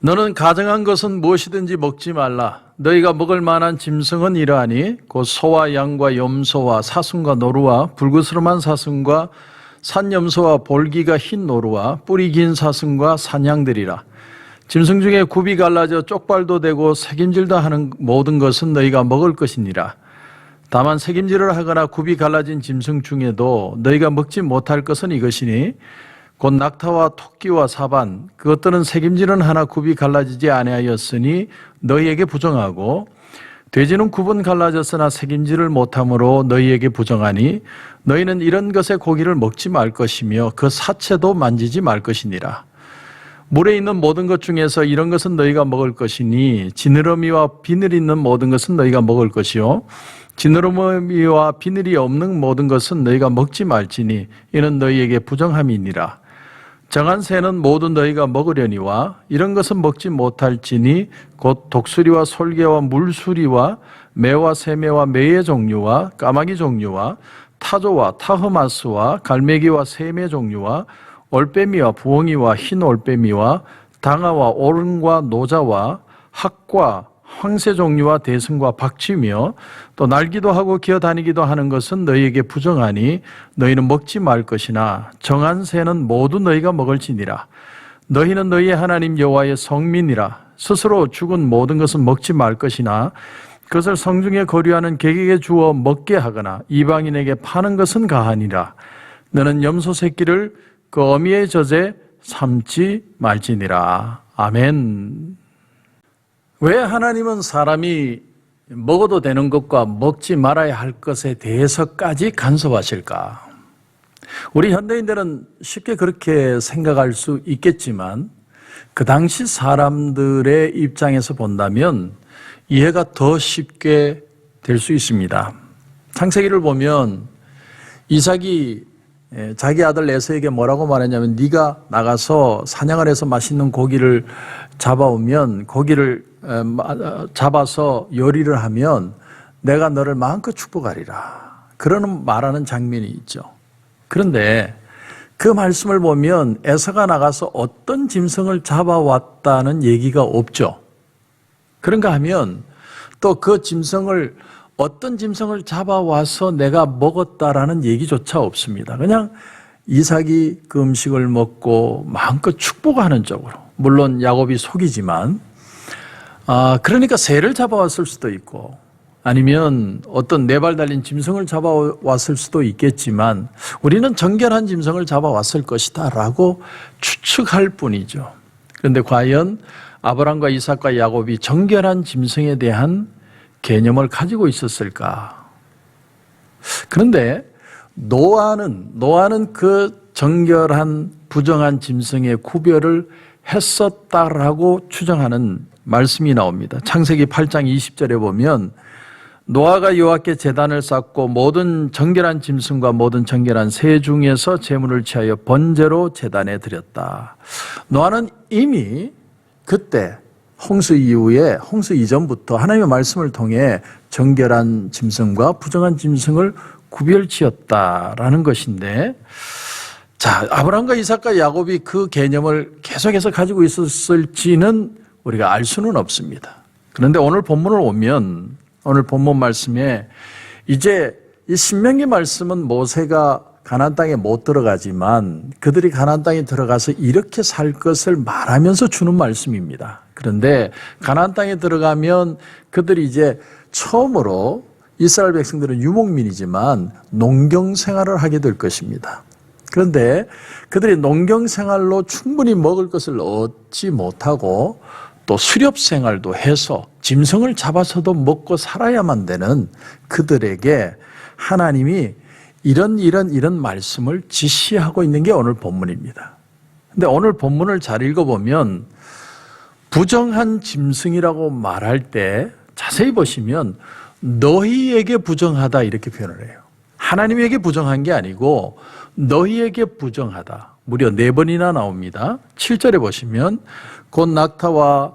너는 가정한 것은 무엇이든지 먹지 말라. 너희가 먹을 만한 짐승은 이러하니 곧 소와 양과 염소와 사슴과 노루와 불구스름한 사슴과 산염소와 볼기가 흰 노루와 뿌리 긴 사슴과 산양들이라. 짐승 중에 굽이 갈라져 쪽발도 되고 새김질도 하는 모든 것은 너희가 먹을 것이니라. 다만 새김질을 하거나 굽이 갈라진 짐승 중에도 너희가 먹지 못할 것은 이것이니 곧 낙타와 토끼와 사반 그것들은 새김질은 하나 굽이 갈라지지 아니하였으니 너희에게 부정하고 돼지는 굽은 갈라졌으나 새김질을 못함으로 너희에게 부정하니 너희는 이런 것의 고기를 먹지 말 것이며 그 사체도 만지지 말 것이니라. 물에 있는 모든 것 중에서 이런 것은 너희가 먹을 것이니 지느러미와 비늘 있는 모든 것은 너희가 먹을 것이요 지느러미와 비늘이 없는 모든 것은 너희가 먹지 말지니 이는 너희에게 부정함이니라. 정한 새는 모두 너희가 먹으려니와 이런 것은 먹지 못할지니 곧 독수리와 솔개와 물수리와 매와 새매와 매의 종류와 까마귀 종류와 타조와 타흐마스와 갈매기와 새매 종류와 올빼미와 부엉이와 흰 올빼미와 당아와 오른과 노자와 학과 황새 종류와 대승과 박쥐며 또 날기도 하고 기어다니기도 하는 것은 너희에게 부정하니 너희는 먹지 말 것이나 정한 새는 모두 너희가 먹을지니라. 너희는 너희의 하나님 여호와의 성민이라. 스스로 죽은 모든 것은 먹지 말 것이나 그것을 성중에 거류하는 객에게 주어 먹게 하거나 이방인에게 파는 것은 가하니라. 너는 염소 새끼를 그 어미의 젖에 삼지 말지니라. 아멘. 왜 하나님은 사람이 먹어도 되는 것과 먹지 말아야 할 것에 대해서까지 간섭하실까? 우리 현대인들은 쉽게 그렇게 생각할 수 있겠지만 그 당시 사람들의 입장에서 본다면 이해가 더 쉽게 될 수 있습니다. 창세기를 보면 이삭이 자기 아들 에서에게 뭐라고 말했냐면 네가 나가서 사냥을 해서 맛있는 고기를 잡아오면 고기를 잡아서 요리를 하면 내가 너를 마음껏 축복하리라. 그러는 말하는 장면이 있죠. 그런데 그 말씀을 보면 에서가 나가서 어떤 짐승을 잡아왔다는 얘기가 없죠. 그런가 하면 또 그 짐승을 어떤 짐승을 잡아와서 내가 먹었다라는 얘기조차 없습니다. 그냥 이삭이 그 음식을 먹고 마음껏 축복하는 쪽으로. 물론 야곱이 속이지만 그러니까 새를 잡아왔을 수도 있고 아니면 어떤 4발 달린 짐승을 잡아왔을 수도 있겠지만 우리는 정결한 짐승을 잡아왔을 것이다 라고 추측할 뿐이죠. 그런데 과연 아브라함과 이삭과 야곱이 정결한 짐승에 대한 개념을 가지고 있었을까? 그런데 노아는 그 정결한 부정한 짐승의 구별을 했었다라고 추정하는 말씀이 나옵니다. 창세기 8장 20절에 보면 노아가 여호와께 제단을 쌓고 모든 정결한 짐승과 모든 정결한 새 중에서 제물을 취하여 번제로 제단에 드렸다. 노아는 이미 그때 홍수 이후에 홍수 이전부터 하나님의 말씀을 통해 정결한 짐승과 부정한 짐승을 구별지었다라는 것인데 자, 아브라함과 이삭과 야곱이 그 개념을 계속해서 가지고 있었을지는 우리가 알 수는 없습니다. 그런데 오늘 본문을 오면 오늘 본문 말씀에 이제 이 신명기 말씀은 모세가 가나안 땅에 못 들어가지만 그들이 가나안 땅에 들어가서 이렇게 살 것을 말하면서 주는 말씀입니다. 그런데 가나안 땅에 들어가면 그들이 이제 처음으로 이스라엘 백성들은 유목민이지만 농경 생활을 하게 될 것입니다. 그런데 그들이 농경 생활로 충분히 먹을 것을 얻지 못하고 또 수렵 생활도 해서 짐승을 잡아서도 먹고 살아야만 되는 그들에게 하나님이 이런 말씀을 지시하고 있는 게 오늘 본문입니다. 근데 오늘 본문을 잘 읽어보면 부정한 짐승이라고 말할 때 자세히 보시면 너희에게 부정하다 이렇게 표현을 해요. 하나님에게 부정한 게 아니고 너희에게 부정하다. 무려 4번이나 나옵니다. 7절에 보시면 곧 낙타와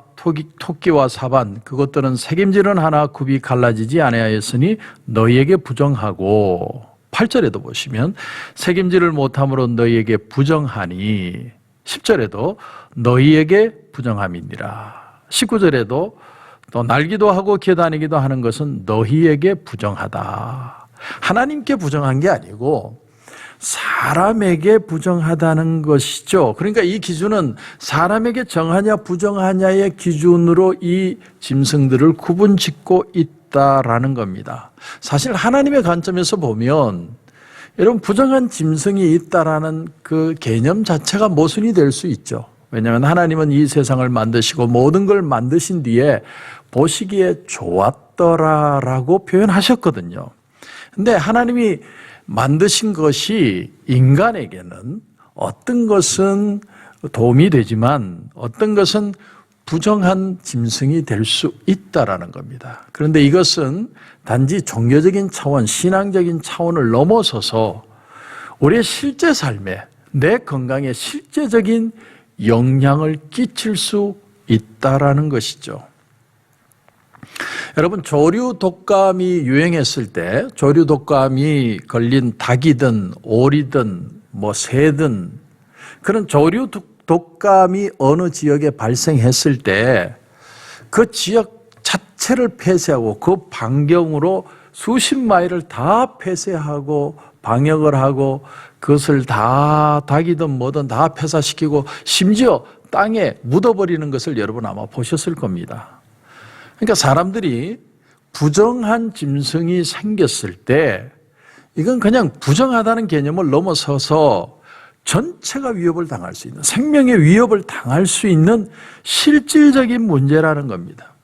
토끼와 사반 그것들은 새김질은 하나 굽이 갈라지지 아니하였으니 너희에게 부정하고 8절에도 보시면 새김질을 못함으로 너희에게 부정하니 10절에도 너희에게 부정함이니라. 19절에도 또 날기도 하고 기어다니기도 하는 것은 너희에게 부정하다. 하나님께 부정한 게 아니고 사람에게 부정하다는 것이죠. 그러니까 이 기준은 사람에게 정하냐 부정하냐의 기준으로 이 짐승들을 구분짓고 있다라는 겁니다. 사실 하나님의 관점에서 보면 여러분 부정한 짐승이 있다라는 그 개념 자체가 모순이 될 수 있죠. 왜냐하면 하나님은 이 세상을 만드시고 모든 걸 만드신 뒤에 보시기에 좋았더라라고 표현하셨거든요. 근데 하나님이 만드신 것이 인간에게는 어떤 것은 도움이 되지만 어떤 것은 부정한 짐승이 될 수 있다라는 겁니다. 그런데 이것은 단지 종교적인 차원, 신앙적인 차원을 넘어서서 우리의 실제 삶에, 내 건강에 실제적인 영향을 끼칠 수 있다라는 것이죠. 여러분, 조류 독감이 유행했을 때 조류 독감이 걸린 닭이든 오리든 새든 그런 조류 독감이 어느 지역에 발생했을 때 그 지역 자체를 폐쇄하고 그 반경으로 수십 마일을 다 폐쇄하고 방역을 하고 그것을 다 닭이든 뭐든 다 폐사시키고 심지어 땅에 묻어버리는 것을 여러분 아마 보셨을 겁니다. 그러니까 사람들이 부정한 짐승이 생겼을 때 이건 그냥 부정하다는 개념을 넘어서서 전체가 위협을 당할 수 있는, 생명의 위협을 당할 수 있는 실질적인 문제라는 겁니다.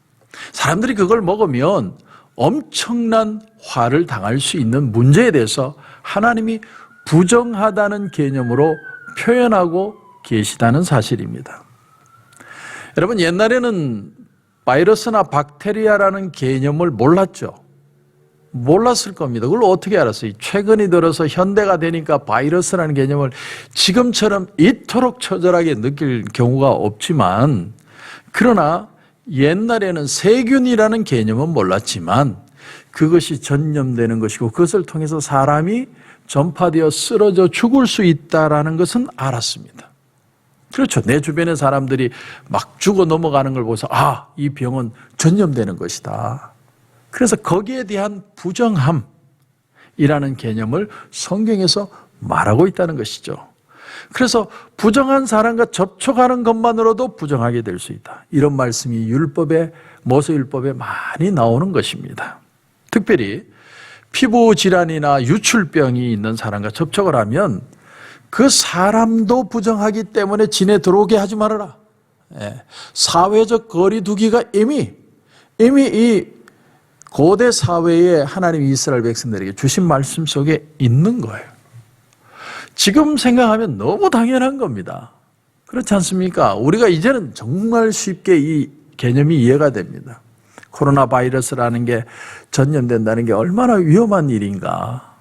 사람들이 그걸 먹으면 엄청난 화를 당할 수 있는 문제에 대해서 하나님이 부정하다는 개념으로 표현하고 계시다는 사실입니다. 여러분, 옛날에는 바이러스나 박테리아라는 개념을 몰랐죠. 몰랐을 겁니다. 그걸 어떻게 알았어요? 최근이 들어서 현대가 되니까 바이러스라는 개념을 지금처럼 이토록 처절하게 느낄 경우가 없지만, 그러나 옛날에는 세균이라는 개념은 몰랐지만 그것이 전염되는 것이고 그것을 통해서 사람이 전파되어 쓰러져 죽을 수 있다는 것은 알았습니다. 그렇죠. 내 주변의 사람들이 막 죽어 넘어가는 걸 보고서 이 병은 전염되는 것이다. 그래서 거기에 대한 부정함이라는 개념을 성경에서 말하고 있다는 것이죠. 그래서 부정한 사람과 접촉하는 것만으로도 부정하게 될 수 있다. 이런 말씀이 모세율법에 많이 나오는 것입니다. 특별히 피부 질환이나 유출병이 있는 사람과 접촉을 하면 그 사람도 부정하기 때문에 진에 들어오게 하지 말아라. 사회적 거리 두기가 이미 이 고대 사회에 하나님이 이스라엘 백성들에게 주신 말씀 속에 있는 거예요. 지금 생각하면 너무 당연한 겁니다. 그렇지 않습니까? 우리가 이제는 정말 쉽게 이 개념이 이해가 됩니다. 코로나 바이러스라는 게 전염된다는 게 얼마나 위험한 일인가.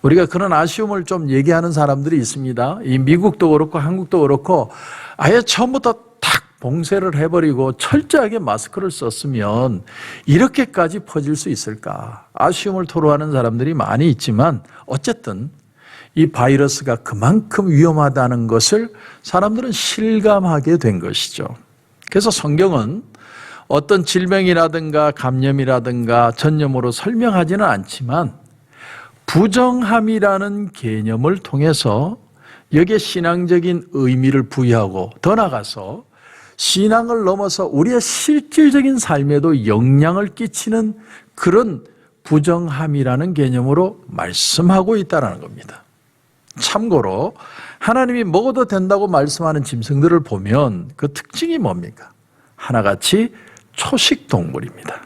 우리가 그런 아쉬움을 좀 얘기하는 사람들이 있습니다. 이 미국도 그렇고 한국도 그렇고 아예 처음부터 탁 봉쇄를 해버리고 철저하게 마스크를 썼으면 이렇게까지 퍼질 수 있을까. 아쉬움을 토로하는 사람들이 많이 있지만 어쨌든 이 바이러스가 그만큼 위험하다는 것을 사람들은 실감하게 된 것이죠. 그래서 성경은 어떤 질병이라든가 감염이라든가 전염으로 설명하지는 않지만 부정함이라는 개념을 통해서 여기에 신앙적인 의미를 부여하고 더 나아가서 신앙을 넘어서 우리의 실질적인 삶에도 영향을 끼치는 그런 부정함이라는 개념으로 말씀하고 있다는 겁니다. 참고로 하나님이 먹어도 된다고 말씀하는 짐승들을 보면 그 특징이 뭡니까? 하나같이 초식동물입니다.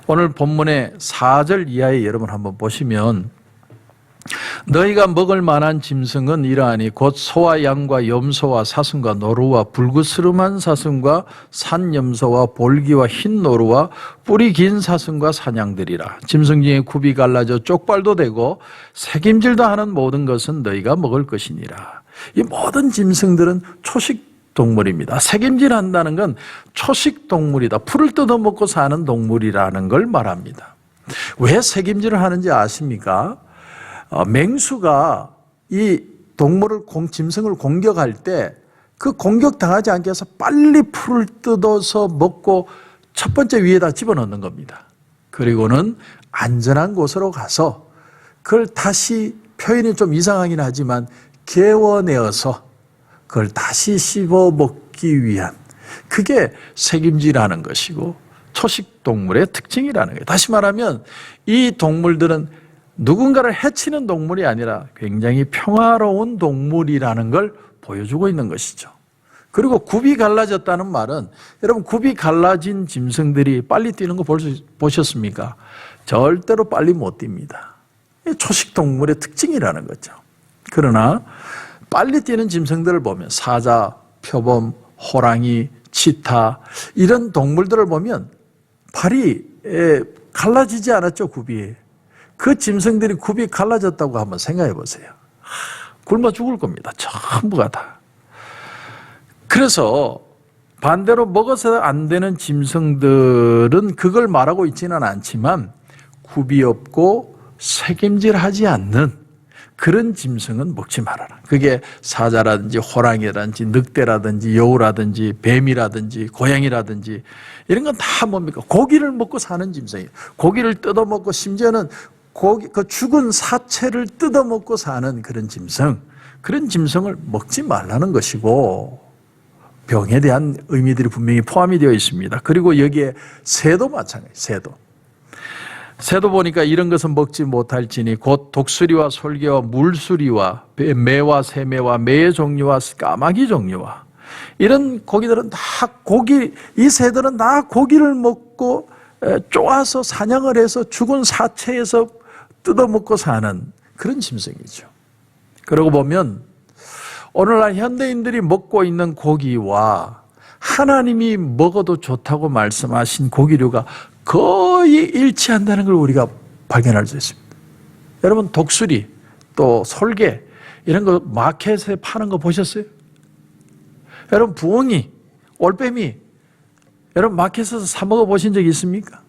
오늘 본문의 4절 이하에 여러분 한번 보시면 너희가 먹을 만한 짐승은 이러하니 곧 소와 양과 염소와 사슴과 노루와 불구스름한 사슴과 산염소와 볼기와 흰 노루와 뿔이 긴 사슴과 사냥들이라. 짐승 중에 굽이 갈라져 쪽발도 되고 새김질도 하는 모든 것은 너희가 먹을 것이니라. 이 모든 짐승들은 초식동물입니다. 새김질한다는 건 초식동물이다. 풀을 뜯어먹고 사는 동물이라는 걸 말합니다. 왜 새김질을 하는지 아십니까? 맹수가 이 동물을 짐승을 공격할 때 그 공격당하지 않게 해서 빨리 풀을 뜯어서 먹고 첫 번째 위에다 집어넣는 겁니다. 그리고는 안전한 곳으로 가서 그걸 다시, 표현이 좀 이상하긴 하지만 개워내어서 그걸 다시 씹어 먹기 위한, 그게 색임질하는 것이고 초식 동물의 특징이라는 거예요. 다시 말하면 이 동물들은 누군가를 해치는 동물이 아니라 굉장히 평화로운 동물이라는 걸 보여주고 있는 것이죠. 그리고 굽이 갈라졌다는 말은, 여러분 굽이 갈라진 짐승들이 빨리 뛰는 거 보셨습니까? 절대로 빨리 못 뜁니다. 초식 동물의 특징이라는 거죠. 그러나 빨리 뛰는 짐승들을 보면 사자, 표범, 호랑이, 치타 이런 동물들을 보면 발이 갈라지지 않았죠, 굽이. 그 짐승들이 굽이 갈라졌다고 한번 생각해 보세요. 굶어 죽을 겁니다. 전부가 다. 그래서 반대로 먹어서 안 되는 짐승들은 그걸 말하고 있지는 않지만 굽이 없고 색임질하지 않는 그런 짐승은 먹지 말아라. 그게 사자라든지 호랑이라든지 늑대라든지 여우라든지 뱀이라든지 고양이라든지 이런 건 다 뭡니까? 고기를 먹고 사는 짐승이에요. 고기를 뜯어먹고 심지어는 그 죽은 사체를 뜯어먹고 사는 그런 짐승을 먹지 말라는 것이고, 병에 대한 의미들이 분명히 포함이 되어 있습니다. 그리고 여기에 새도 마찬가지예요. 새도 보니까 이런 것은 먹지 못할지니 곧 독수리와 솔개와 물수리와 매와 새매와 매의 종류와 까마귀 종류와, 이런 고기들은 다 이 새들은 다 고기를 먹고 쪼아서 사냥을 해서 죽은 사체에서 뜯어먹고 사는 그런 짐승이죠. 그러고 보면 오늘날 현대인들이 먹고 있는 고기와 하나님이 먹어도 좋다고 말씀하신 고기류가 거의 일치한다는 걸 우리가 발견할 수 있습니다. 여러분 독수리 또 솔개 이런 거 마켓에 파는 거 보셨어요? 여러분 부엉이, 올빼미 여러분 마켓에서 사 먹어 보신 적 있습니까?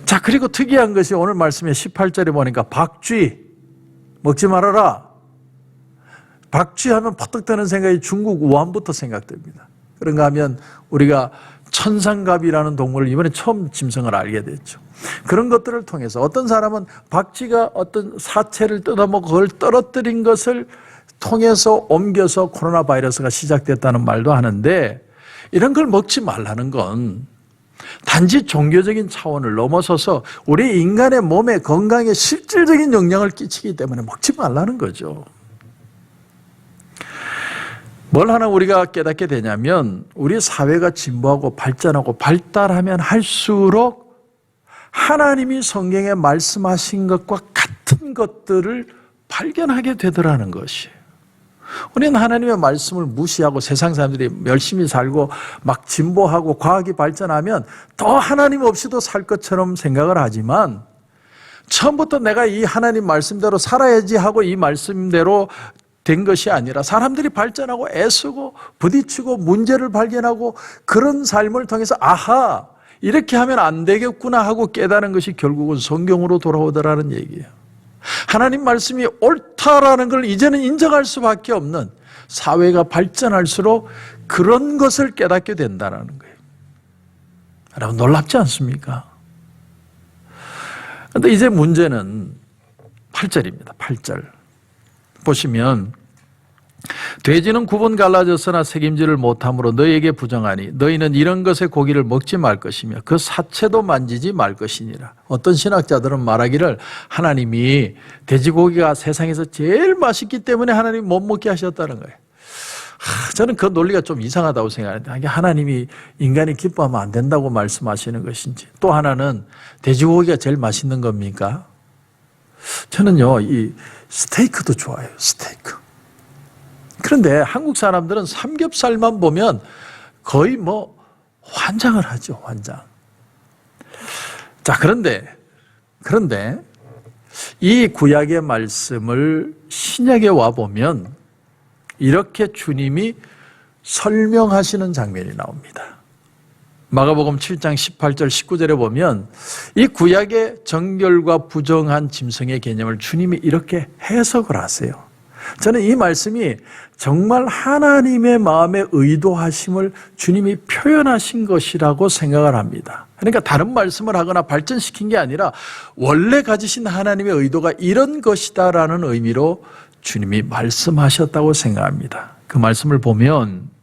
자, 그리고 특이한 것이 오늘 말씀에 18절에 보니까 박쥐 먹지 말아라. 박쥐 하면 퍼뜩 드는 생각이 중국 우한부터 생각됩니다. 그런가 하면 우리가 천상갑이라는 동물을 이번에 처음 짐승을 알게 됐죠. 그런 것들을 통해서 어떤 사람은 박쥐가 어떤 사체를 뜯어먹고 그걸 떨어뜨린 것을 통해서 옮겨서 코로나 바이러스가 시작됐다는 말도 하는데, 이런 걸 먹지 말라는 건 단지 종교적인 차원을 넘어서서 우리 인간의 몸에 건강에 실질적인 영향을 끼치기 때문에 먹지 말라는 거죠. 뭘 하나 우리가 깨닫게 되냐면, 우리 사회가 진보하고 발전하고 발달하면 할수록 하나님이 성경에 말씀하신 것과 같은 것들을 발견하게 되더라는 것이에요. 우리는 하나님의 말씀을 무시하고 세상 사람들이 열심히 살고 막 진보하고 과학이 발전하면 더 하나님 없이도 살 것처럼 생각을 하지만, 처음부터 내가 이 하나님 말씀대로 살아야지 하고 이 말씀대로 된 것이 아니라 사람들이 발전하고 애쓰고 부딪히고 문제를 발견하고 그런 삶을 통해서 아하, 이렇게 하면 안 되겠구나 하고 깨달은 것이 결국은 성경으로 돌아오더라는 얘기예요. 하나님 말씀이 옳다라는 걸 이제는 인정할 수밖에 없는 사회가 발전할수록 그런 것을 깨닫게 된다는 거예요. 여러분 놀랍지 않습니까? 그런데 이제 문제는 8절입니다. 8절 보시면, 돼지는 구분 갈라졌으나 색임질을 못함으로 너희에게 부정하니 너희는 이런 것의 고기를 먹지 말 것이며 그 사체도 만지지 말 것이니라. 어떤 신학자들은 말하기를 하나님이 돼지고기가 세상에서 제일 맛있기 때문에 하나님이 못 먹게 하셨다는 거예요. 저는 그 논리가 좀 이상하다고 생각하는데, 하나님이 인간이 기뻐하면 안 된다고 말씀하시는 것인지, 또 하나는 돼지고기가 제일 맛있는 겁니까? 저는요, 이 스테이크도 좋아해요. 스테이크. 그런데 한국 사람들은 삼겹살만 보면 거의 환장을 하죠. 환장. 자, 그런데 이 구약의 말씀을 신약에 와보면 이렇게 주님이 설명하시는 장면이 나옵니다. 마가복음 7장 18절 19절에 보면 이 구약의 정결과 부정한 짐승의 개념을 주님이 이렇게 해석을 하세요. 저는 이 말씀이 정말 하나님의 마음의 의도하심을 주님이 표현하신 것이라고 생각을 합니다. 그러니까 다른 말씀을 하거나 발전시킨 게 아니라 원래 가지신 하나님의 의도가 이런 것이다라는 의미로 주님이 말씀하셨다고 생각합니다. 그 말씀을 보면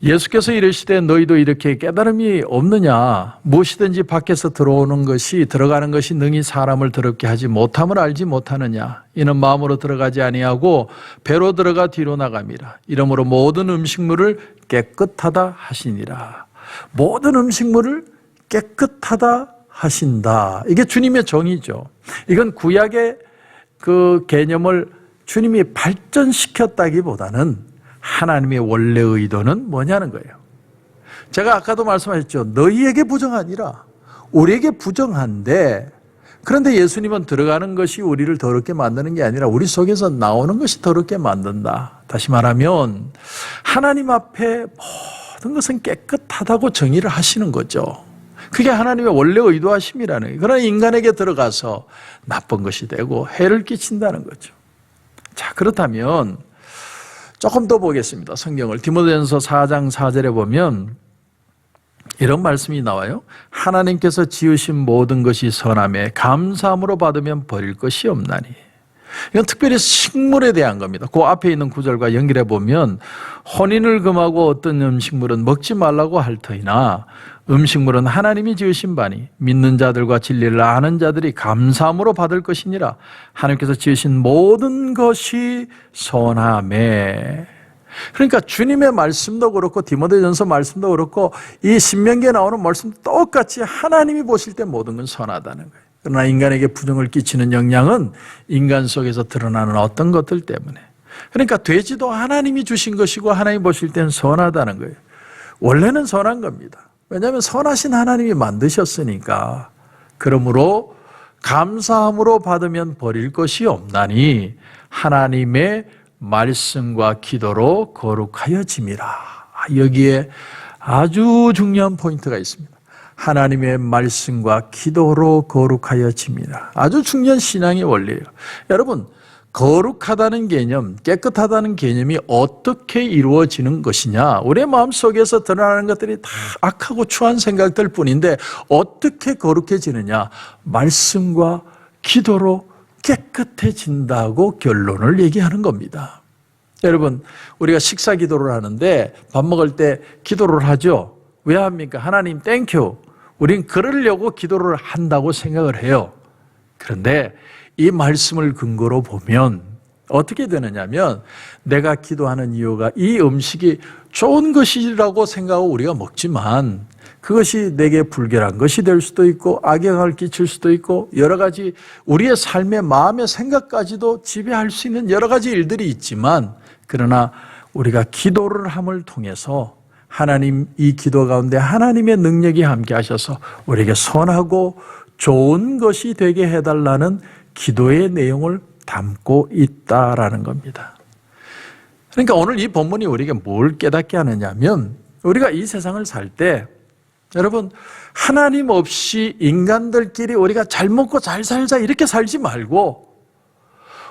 예수께서 이르시되 너희도 이렇게 깨달음이 없느냐? 무엇이든지 밖에서 들어가는 것이 능히 사람을 더럽게 하지 못함을 알지 못하느냐? 이는 마음으로 들어가지 아니하고 배로 들어가 뒤로 나감이라. 이러므로 모든 음식물을 깨끗하다 하시니라. 모든 음식물을 깨끗하다 하신다. 이게 주님의 정의죠. 이건 구약의 그 개념을 주님이 발전시켰다기보다는 하나님의 원래 의도는 뭐냐는 거예요. 제가 아까도 말씀하셨죠. 너희에게 부정하니라. 우리에게 부정한데, 그런데 예수님은 들어가는 것이 우리를 더럽게 만드는 게 아니라 우리 속에서 나오는 것이 더럽게 만든다. 다시 말하면 하나님 앞에 모든 것은 깨끗하다고 정의를 하시는 거죠. 그게 하나님의 원래 의도하심이라는 거예요. 그러나 인간에게 들어가서 나쁜 것이 되고 해를 끼친다는 거죠. 자, 그렇다면 조금 더 보겠습니다. 성경을 디모데전서 4장 4절에 보면 이런 말씀이 나와요. 하나님께서 지으신 모든 것이 선함에 감사함으로 받으면 버릴 것이 없나니. 이건 특별히 식물에 대한 겁니다. 그 앞에 있는 구절과 연결해 보면 혼인을 금하고 어떤 음식물은 먹지 말라고 할 터이나 음식물은 하나님이 지으신 바니 믿는 자들과 진리를 아는 자들이 감사함으로 받을 것이니라. 하나님께서 지으신 모든 것이 선하매. 그러니까 주님의 말씀도 그렇고 디모데전서 말씀도 그렇고 이 신명기에 나오는 말씀도 똑같이 하나님이 보실 때 모든 건 선하다는 거예요. 그러나 인간에게 부정을 끼치는 영향은 인간 속에서 드러나는 어떤 것들 때문에. 그러니까 돼지도 하나님이 주신 것이고 하나님이 보실 때는 선하다는 거예요. 원래는 선한 겁니다. 왜냐하면 선하신 하나님이 만드셨으니까. 그러므로 감사함으로 받으면 버릴 것이 없나니 하나님의 말씀과 기도로 거룩하여짐이라. 여기에 아주 중요한 포인트가 있습니다. 하나님의 말씀과 기도로 거룩하여짐이라. 아주 중요한 신앙의 원리예요. 여러분, 거룩하다는 개념, 깨끗하다는 개념이 어떻게 이루어지는 것이냐? 우리의 마음속에서 드러나는 것들이 다 악하고 추한 생각들 뿐인데 어떻게 거룩해지느냐? 말씀과 기도로 깨끗해진다고 결론을 얘기하는 겁니다. 여러분, 우리가 식사 기도를 하는데 밥 먹을 때 기도를 하죠. 왜 합니까? 하나님 땡큐. 우린 그러려고 기도를 한다고 생각을 해요. 그런데 이 말씀을 근거로 보면 어떻게 되느냐면 내가 기도하는 이유가 이 음식이 좋은 것이라고 생각하고 우리가 먹지만 그것이 내게 불결한 것이 될 수도 있고 악영향을 끼칠 수도 있고 여러 가지 우리의 삶의 마음의 생각까지도 지배할 수 있는 여러 가지 일들이 있지만 그러나 우리가 기도를 함을 통해서 하나님 이 기도 가운데 하나님의 능력이 함께 하셔서 우리에게 선하고 좋은 것이 되게 해달라는 기도의 내용을 담고 있다라는 겁니다. 그러니까 오늘 이 본문이 우리에게 뭘 깨닫게 하느냐면 우리가 이 세상을 살 때 여러분 하나님 없이 인간들끼리 우리가 잘 먹고 잘 살자 이렇게 살지 말고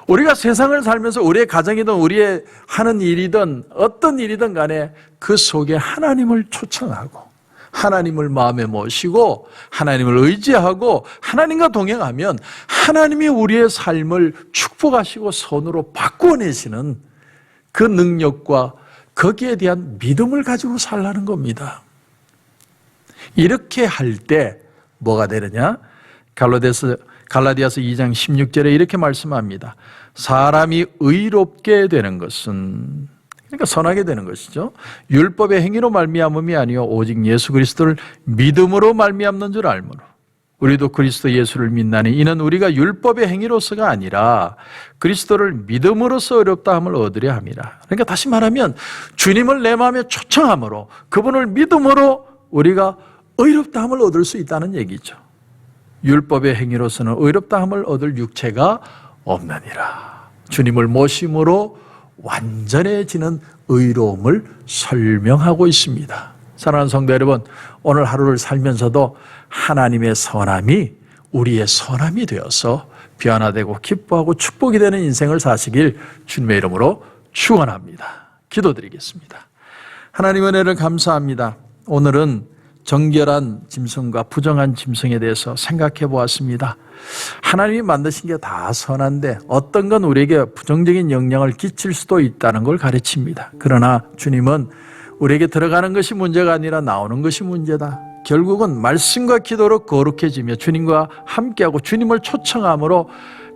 우리가 세상을 살면서 우리의 가정이든 우리의 하는 일이든 어떤 일이든 간에 그 속에 하나님을 초청하고 하나님을 마음에 모시고 하나님을 의지하고 하나님과 동행하면 하나님이 우리의 삶을 축복하시고 손으로 바꿔내시는 그 능력과 거기에 대한 믿음을 가지고 살라는 겁니다. 이렇게 할 때 뭐가 되느냐? 갈라디아서 2장 16절에 이렇게 말씀합니다. 사람이 의롭게 되는 것은 그러니까 선하게 되는 것이죠. 율법의 행위로 말미암음이 아니요 오직 예수 그리스도를 믿음으로 말미암는 줄 알므로 우리도 그리스도 예수를 믿나니 이는 우리가 율법의 행위로서가 아니라 그리스도를 믿음으로써 의롭다 함을 얻으려 함이라. 그러니까 다시 말하면 주님을 내 마음에 초청함으로 그분을 믿음으로 우리가 의롭다 함을 얻을 수 있다는 얘기죠. 율법의 행위로서는 의롭다 함을 얻을 육체가 없느니라. 주님을 모심으로 완전해지는 의로움을 설명하고 있습니다. 사랑하는 성도 여러분, 오늘 하루를 살면서도 하나님의 선함이 우리의 선함이 되어서 변화되고 기뻐하고 축복이 되는 인생을 사시길 주님의 이름으로 축원합니다. 기도드리겠습니다. 하나님 은혜를 감사합니다. 오늘은 정결한 짐승과 부정한 짐승에 대해서 생각해 보았습니다. 하나님이 만드신 게 다 선한데 어떤 건 우리에게 부정적인 영향을 끼칠 수도 있다는 걸 가르칩니다. 그러나 주님은 우리에게 들어가는 것이 문제가 아니라 나오는 것이 문제다. 결국은 말씀과 기도로 거룩해지며 주님과 함께하고 주님을 초청함으로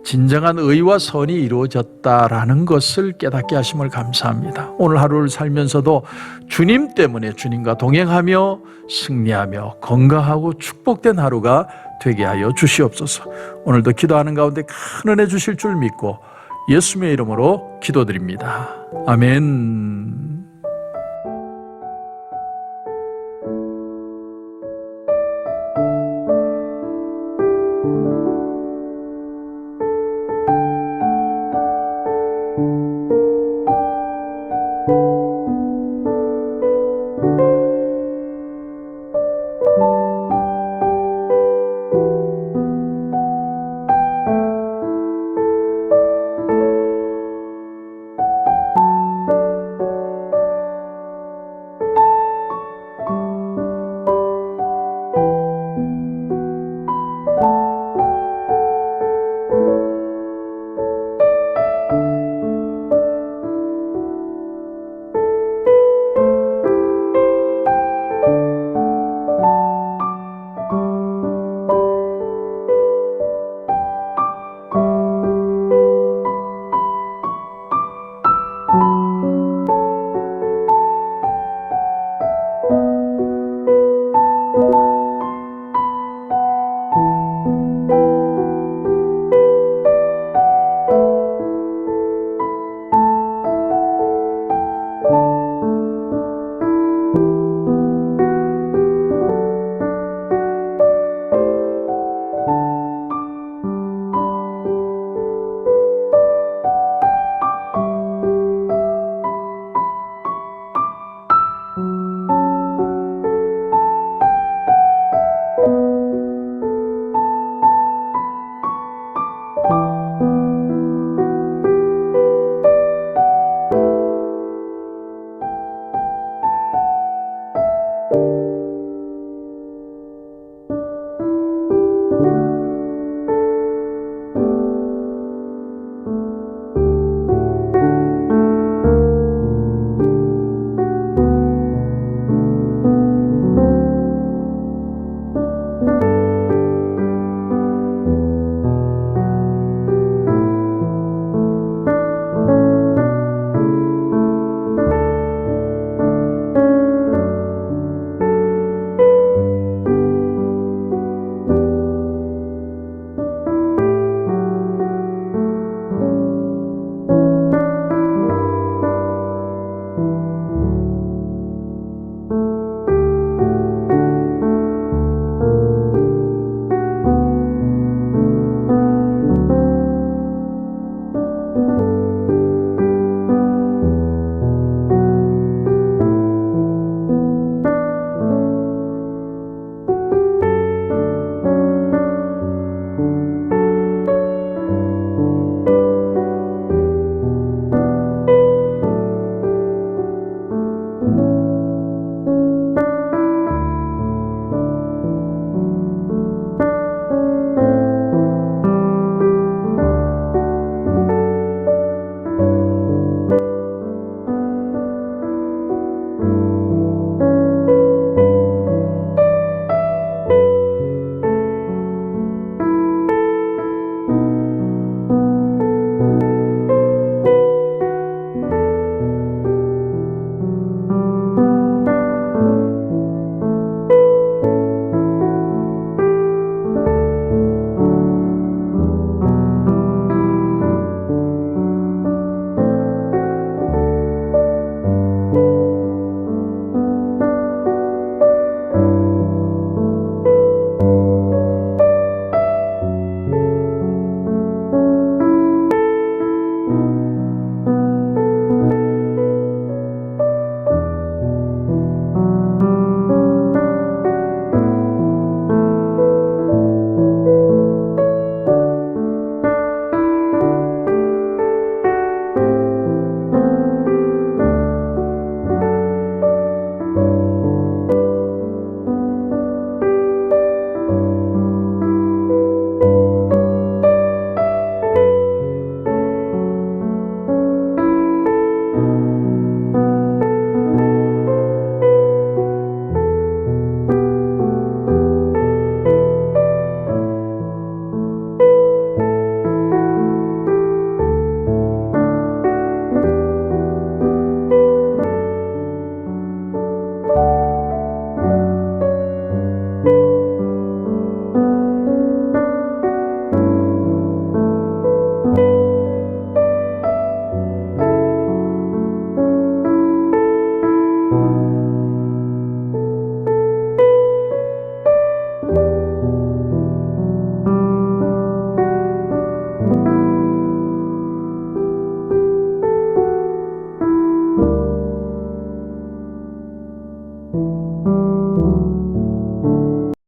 진정한 의와 선이 이루어졌다라는 것을 깨닫게 하심을 감사합니다. 오늘 하루를 살면서도 주님 때문에 주님과 동행하며 승리하며 건강하고 축복된 하루가 되게 하여 주시옵소서. 오늘도 기도하는 가운데 큰 은혜 주실 줄 믿고 예수님의 이름으로 기도드립니다. 아멘.